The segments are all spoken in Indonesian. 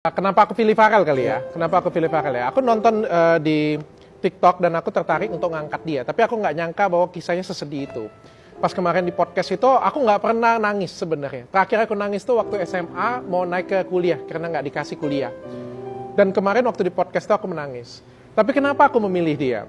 Kenapa aku pilih Farel kali ya? Kenapa aku pilih Farel ya? Aku nonton di TikTok dan aku tertarik untuk ngangkat dia. Tapi aku nggak nyangka bahwa kisahnya sesedih itu. Pas kemarin di podcast itu, aku nggak pernah nangis sebenarnya. Terakhir aku nangis tuh waktu SMA mau naik ke kuliah karena nggak dikasih kuliah. Dan kemarin waktu di podcast itu aku menangis. Tapi kenapa aku memilih dia?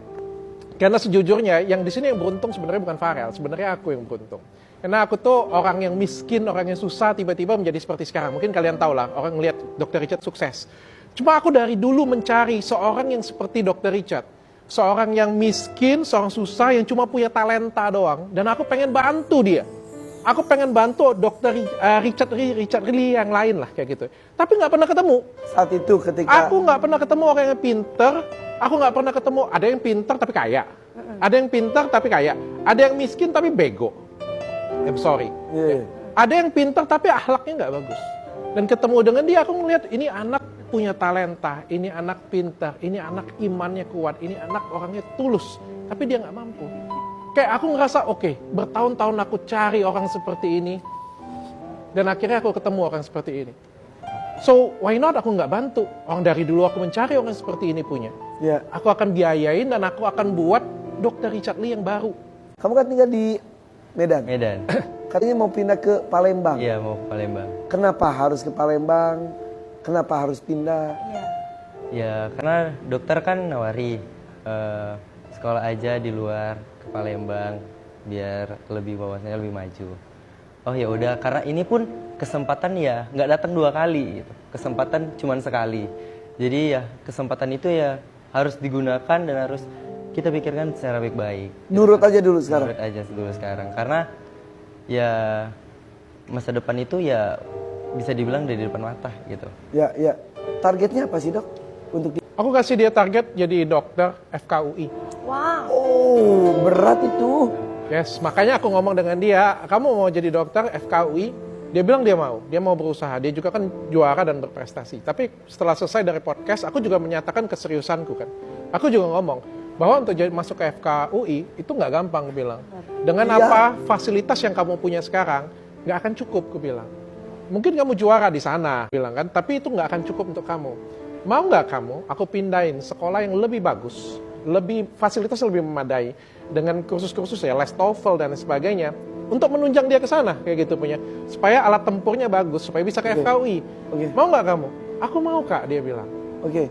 Karena sejujurnya yang di sini yang beruntung sebenarnya bukan Farel, sebenarnya aku yang beruntung. Karena aku tuh orang yang miskin, orang yang susah, tiba-tiba menjadi seperti sekarang. Mungkin kalian tahu lah, orang ngelihat Dr. Richard sukses. Cuma aku dari dulu mencari seorang yang seperti Dr. Richard. Seorang yang miskin, seorang susah, yang cuma punya talenta doang. Dan aku pengen bantu dia. Aku pengen bantu Dr. Richard Lee yang lain lah, kayak gitu. Tapi nggak pernah ketemu. Saat itu ketika... Aku nggak pernah ketemu orang yang pinter. Aku nggak pernah ketemu, ada yang pinter tapi kaya. Ada yang pinter tapi kaya. Ada yang miskin tapi bego. I'm sorry. Yeah. Ada yang pintar tapi akhlaknya nggak bagus. Dan ketemu dengan dia aku ngeliat ini anak punya talenta, ini anak pintar, ini anak imannya kuat, ini anak orangnya tulus. Tapi dia nggak mampu. Kayak aku ngerasa oke, bertahun-tahun aku cari orang seperti ini. Dan akhirnya aku ketemu orang seperti ini. So why not aku nggak bantu? Orang dari dulu aku mencari orang seperti ini punya. Yeah. Aku akan biayain dan aku akan buat Dr. Richard Lee yang baru. Kamu kan tinggal di Medan. Medan. Katanya mau pindah ke Palembang. Iya, mau ke Palembang. Kenapa harus ke Palembang? Kenapa harus pindah? Ya, karena dokter kan nawari sekolah aja di luar ke Palembang biar lebih wawasannya lebih maju. Oh ya udah, karena ini pun kesempatan ya nggak datang 2 kali gitu. Kesempatan cuma sekali. Jadi ya kesempatan itu ya harus digunakan dan harus kita pikirkan secara baik-baik. Nurut aja dulu sekarang. Nurut aja dulu sekarang. Karena ya masa depan itu ya bisa dibilang dari depan mata gitu. Ya, ya. Targetnya apa sih, Dok? Untuk Aku kasih dia target jadi dokter FKUI. Wow. Oh, berat itu. Yes, makanya aku ngomong dengan dia, kamu mau jadi dokter FKUI? Dia bilang dia mau berusaha. Dia juga kan juara dan berprestasi. Tapi setelah selesai dari podcast, aku juga menyatakan keseriusanku kan. Aku juga ngomong bahwa untuk masuk ke FKUI itu nggak gampang, aku bilang. Dengan apa fasilitas yang kamu punya sekarang nggak akan cukup, aku bilang. Mungkin kamu juara di sana, bilang kan. Tapi itu nggak akan cukup untuk kamu. Mau nggak kamu? Aku pindahin sekolah yang lebih bagus, fasilitas lebih memadai dengan kursus-kursus ya, les TOEFL dan sebagainya. Untuk menunjang dia ke sana, kayak gitu punya. Supaya alat tempurnya bagus, supaya bisa ke FKUI. Mau nggak kamu? Aku mau, Kak, dia bilang. Oke.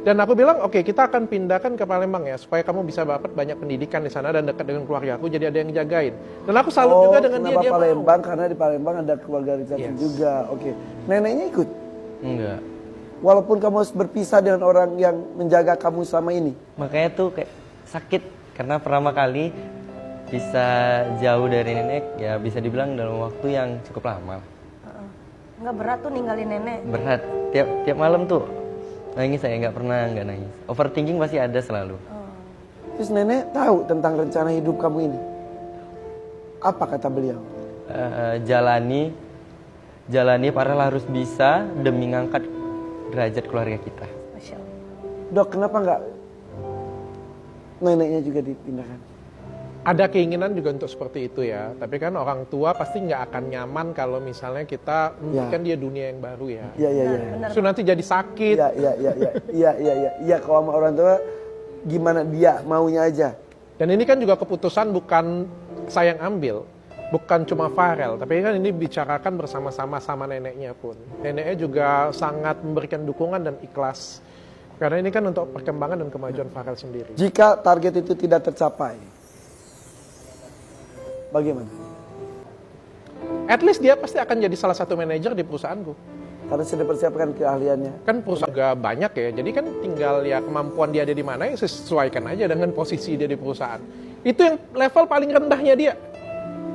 Dan aku bilang, oke, kita akan pindahkan ke Palembang ya, supaya kamu bisa dapat banyak pendidikan di sana dan dekat dengan keluarga aku, jadi ada yang jagain. Dan aku salut juga dengan dia Palembang? mau. Karena di Palembang ada keluarga Richard juga. Oke. Neneknya ikut? Enggak. Walaupun kamu harus berpisah dengan orang yang menjaga kamu selama ini? Makanya tuh kayak sakit karena pertama kali bisa jauh dari nenek ya bisa dibilang dalam waktu yang cukup lama. Nggak berat tuh ninggalin nenek. Berat tiap malam tuh nangis, saya nggak pernah nggak nangis. Overthinking pasti ada selalu. Terus nenek tahu tentang rencana hidup kamu ini? Apa kata beliau? Jalani padahal harus bisa demi ngangkat derajat keluarga kita. Masya Allah. Dok, kenapa nggak neneknya juga dipindahkan? Ada keinginan juga untuk seperti itu ya. Tapi kan orang tua pasti nggak akan nyaman kalau misalnya kita memberikan dia dunia yang baru ya. Iya, iya, iya. So nanti jadi sakit. Iya, kalau sama orang tua gimana dia maunya aja. Dan ini kan juga keputusan bukan saya yang ambil. Bukan cuma Farel, tapi kan ini bicarakan bersama-sama sama neneknya pun. Neneknya juga sangat memberikan dukungan dan ikhlas. Karena ini kan untuk perkembangan dan kemajuan Farel sendiri. Jika target itu tidak tercapai, bagaimana? At least dia pasti akan jadi salah satu manajer di perusahaanku. Karena sudah persiapkan keahliannya. Kan perusahaan juga banyak ya, jadi kan tinggal ya kemampuan dia ada di mana ya sesuaikan aja dengan posisi dia di perusahaan. Itu yang level paling rendahnya dia.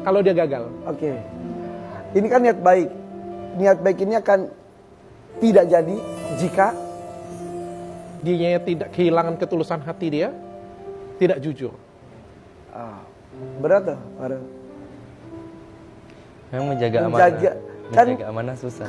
Kalau dia gagal. Oke. Ini kan niat baik. Niat baik ini akan tidak jadi jika dia tidak kehilangan ketulusan hati dia, tidak jujur. Berat tuh, Farel. Memang menjaga amanah susah.